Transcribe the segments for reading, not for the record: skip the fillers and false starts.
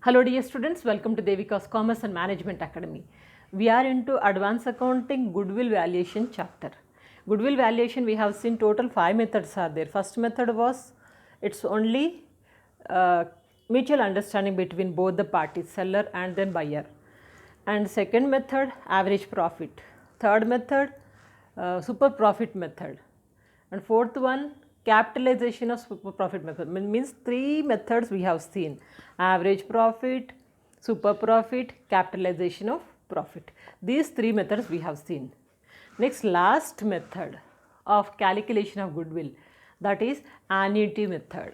Hello dear students, welcome to Devika's Commerce and Management Academy. We are into Advanced Accounting Goodwill Valuation chapter. Goodwill valuation, we have seen total 5 methods are there. First method was it's only mutual understanding between both the parties, seller and then buyer. And second method, average profit. Third method, super profit method. And fourth one, capitalization of super profit method. Means 3 methods we have seen: average profit, super profit, capitalization of profit. These 3 methods we have seen. Next, last method of calculation of goodwill, that is annuity method.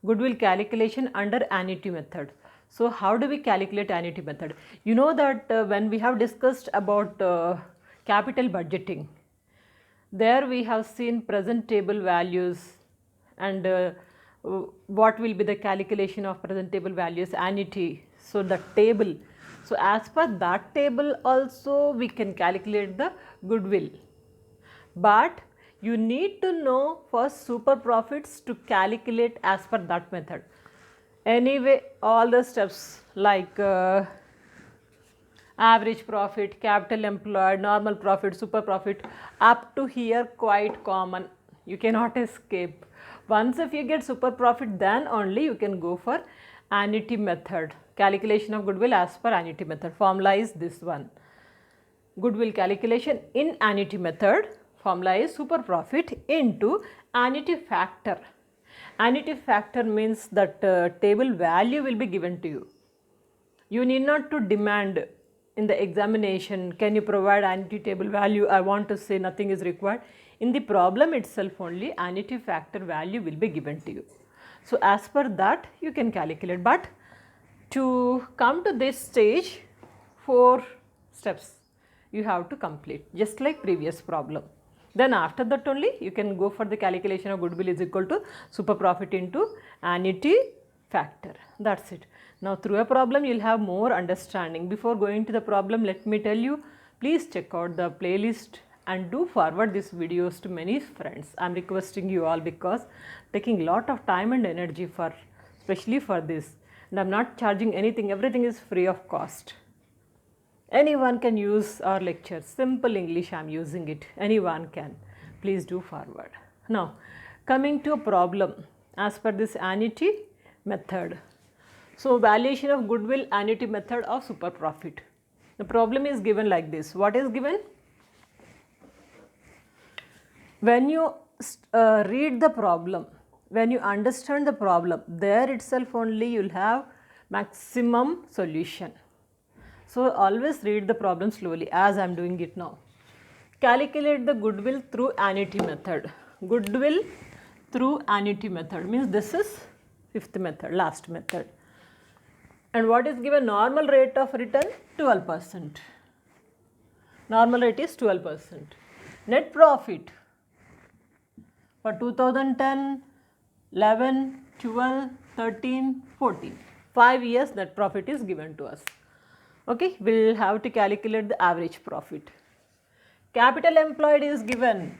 Goodwill calculation under annuity method. So how do we calculate annuity method? You know that when we have discussed about capital budgeting, there we have seen present table values and what will be the calculation of present table values, annuity. So the table, so as per that table also we can calculate the goodwill, but you need to know first super profits to calculate as per that method. Anyway, all the steps like average profit, capital employed, normal profit, super profit, up to here quite common, you cannot escape. Once if you get super profit, then only you can go for annuity method, calculation of goodwill as per annuity method. Formula is this one: goodwill calculation in annuity method, formula is super profit into annuity factor. Annuity factor means that table value will be given to you. You need not to demand in the examination, can you provide annuity table value? I want to say nothing is required. In the problem itself only annuity factor value will be given to you. So as per that you can calculate, but to come to this stage 4 steps you have to complete, just like previous problem. Then after that only you can go for the calculation of goodwill is equal to super profit into annuity factor. That's it. Now through a problem you will have more understanding. Before going to the problem, let me tell you, please check out the playlist and do forward these videos to many friends. I am requesting you all because taking lot of time and energy for, especially for this, and I am not charging anything, everything is free of cost. Anyone can use our lectures, simple English I am using it, anyone can. Please do forward. Now coming to a problem as per this annuity method. So valuation of goodwill, annuity method of super profit. The problem is given like this. What is given? When you read the problem, when you understand the problem, there itself only you will have maximum solution. So always read the problem slowly as I am doing it now. Calculate the goodwill through annuity method. Goodwill through annuity method means this is 5th method, last method. And what is given? Normal rate of return 12%. Normal rate is 12%. Net profit for 2010, 11, 12, 13, 14. 5 years net profit is given to us. Okay, we will have to calculate the average profit. Capital employed is given.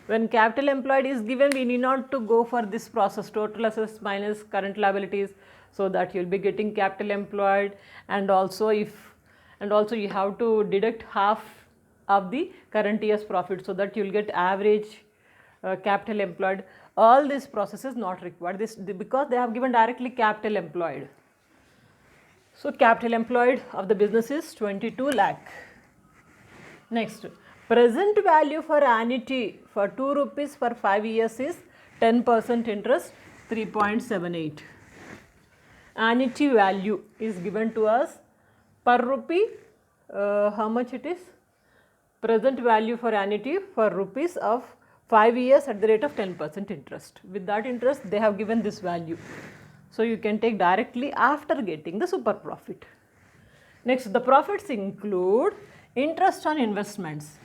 When capital employed is given, we need not to go for this process, total assets minus current liabilities, so that you will be getting capital employed, and also you have to deduct half of the current year's profit, so that you will get average capital employed. All this process is not required because they have given directly capital employed. So capital employed of the business is 22 lakh. Next, present value for annuity for 2 rupees for 5 years is 10% interest, 3.78. Annuity value is given to us per rupee. How much it is? Present value for annuity for rupees of 5 years at the rate of 10% interest. With that interest they have given this value. So you can take directly after getting the super profit. Next, the profits include interest on investments.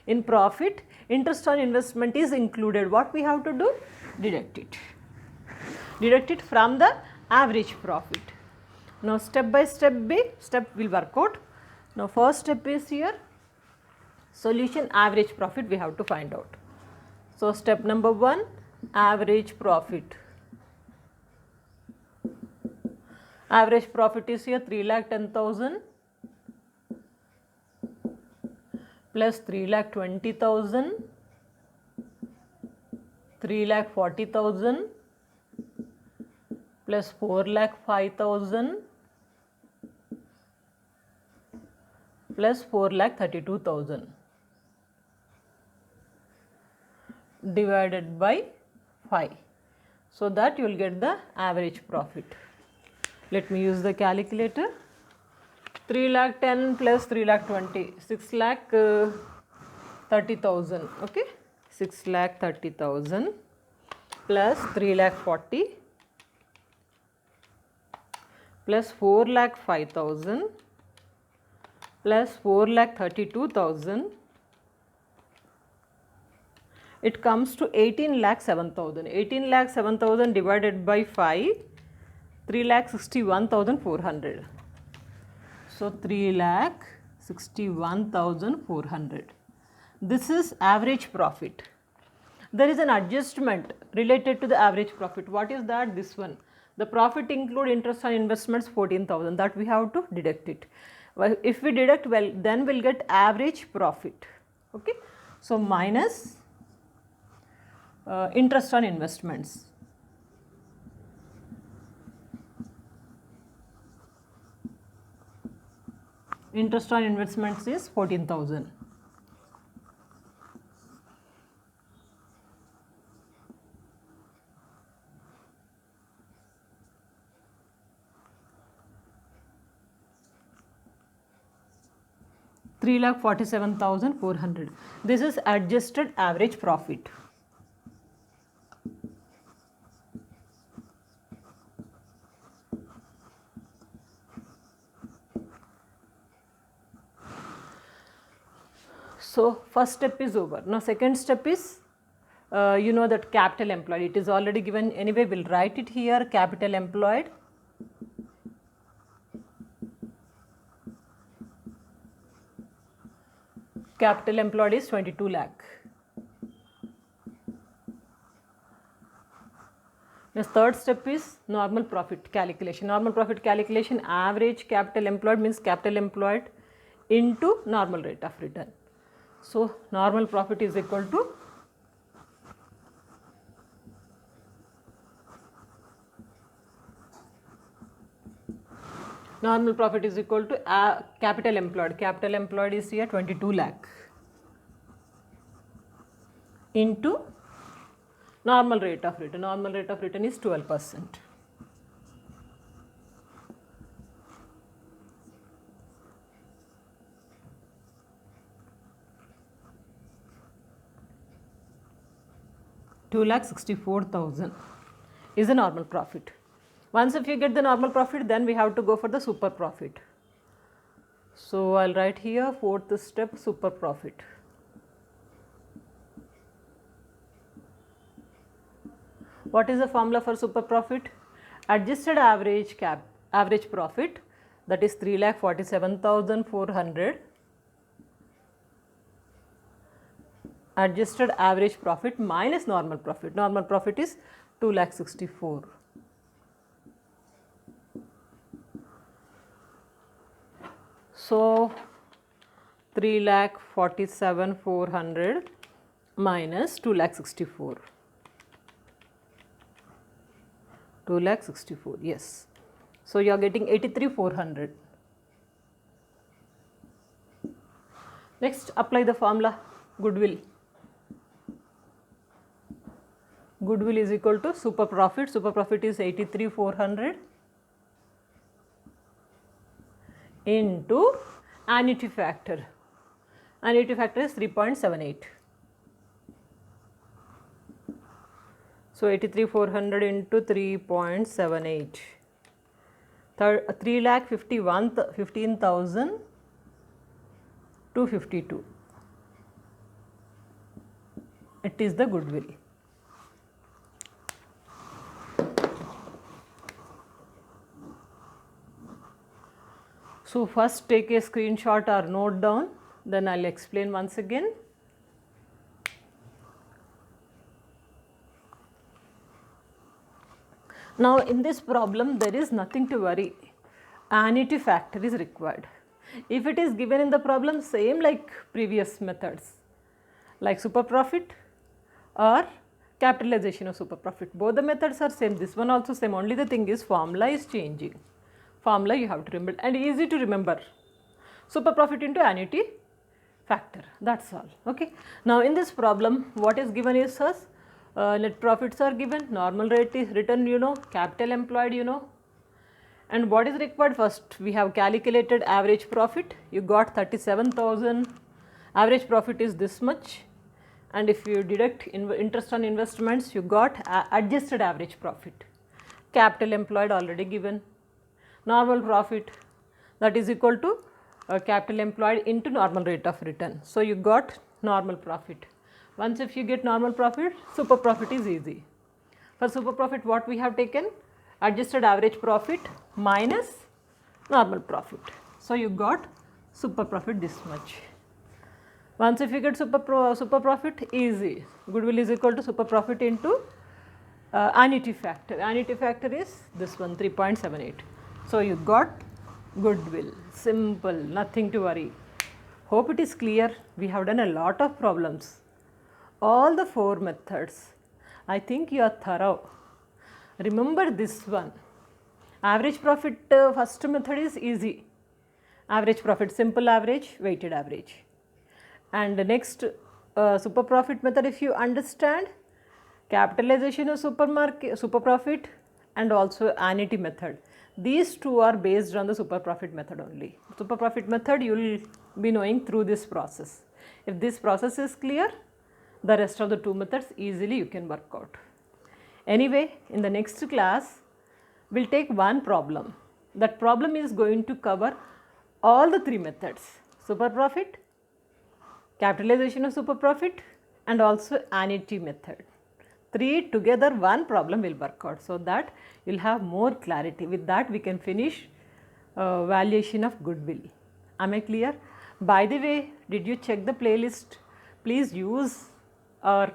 In profit, interest on investment is included. What we have to do? Deduct it. Deduct it from the average profit. Now step by step will work out. Now first step is here, solution average profit we have to find out. So step number 1, average profit. Average profit is here 3,10,000 plus 3,20,000, 3,40,000 plus 4,05,000 plus 4,32,000 divided by 5. So that you will get the average profit. Let me use the calculator. 3,10,000 plus 3,20,000, 6,30,000. Okay, 6,30,000 plus 3,40,000 plus 4,05,000 plus 4,32,000. It comes to 18,07,000. 18,07,000 divided by 5, 3,61,400. So 3,61,400. This is average profit. There is an adjustment related to the average profit. What is that? This one. The profit include interest on investments 14,000. That we have to deduct it. Well, if we deduct, well, then we'll get average profit. Okay. So minus interest on investments. Interest on investments is 14,000. $3,47,400. This is adjusted average profit. So first step is over. Now second step is you know that capital employed. It is already given anyway. We'll write it here. Capital employed. Capital employed is 22 lakh. The third step is normal profit calculation. Normal profit calculation, average capital employed means capital employed into normal rate of return. So normal profit is equal to capital employed. Capital employed is here 22 lakh into normal rate of return. Normal rate of return is 12%. $2,64,000 is the normal profit. Once if you get the normal profit, then we have to go for the super profit. So I'll write here fourth step, super profit. What is the formula for super profit? Adjusted average profit, that is 3,47,400. Adjusted average profit minus normal profit. Normal profit is 2,64,000. So 3,47,400 minus 2,64,000. 2,64,000, yes. So you are getting 83,400. Next, apply the formula goodwill. Goodwill is equal to super profit. Super profit is 83,400 into annuity factor. Annuity factor is 3.78. So 83,400 into 3.78. 3,15,252. It is the goodwill. So first take a screenshot or note down, then I'll explain once again. Now in this problem there is nothing to worry. Annuity factor is required. If it is given in the problem, same like previous methods, like super profit or capitalization of super profit, both the methods are same. This one also same, only the thing is formula is changing. Formula you have to remember, and easy to remember. Super profit into annuity factor, that's all. Okay. Now in this problem what is given is us, net profits are given, normal rate is written, you know, capital employed, you know. And what is required? First we have calculated average profit, you got 37,000, average profit is this much, and if you deduct interest on investments, you got adjusted average profit. Capital employed already given, normal profit, that is equal to capital employed into normal rate of return. So you got normal profit. Once if you get normal profit, super profit is easy. For super profit what we have taken? Adjusted average profit minus normal profit. So you got super profit this much. Once if you get super profit, easy. Goodwill is equal to super profit into annuity factor. Annuity factor is this one, 3.78. So you got goodwill. Simple, nothing to worry. Hope it is clear. We have done a lot of problems. All the 4 methods. I think you are thorough. Remember this one. Average profit first method is easy. Average profit, simple average, weighted average. And the next super profit method, if you understand, capitalization of super profit and also annuity method. These two are based on the super profit method only. Super profit method you will be knowing through this process. If this process is clear, the rest of the 2 methods easily you can work out. Anyway, in the next class, we will take one problem. That problem is going to cover all the 3 methods: super profit, capitalization of super profit, and also annuity method. 3 together, one problem will work out, so that you will have more clarity. With that we can finish valuation of goodwill. Am I clear? By the way, did you check the playlist? Please use our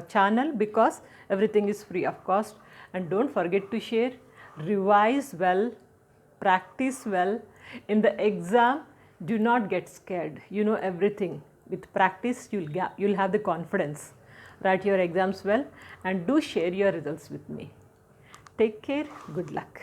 channel, because everything is free of cost, and don't forget to share. Revise well, practice well. In the exam, do not get scared. You know everything. With practice, you'll have the confidence. Write your exams well and do share your results with me. Take care. Good luck.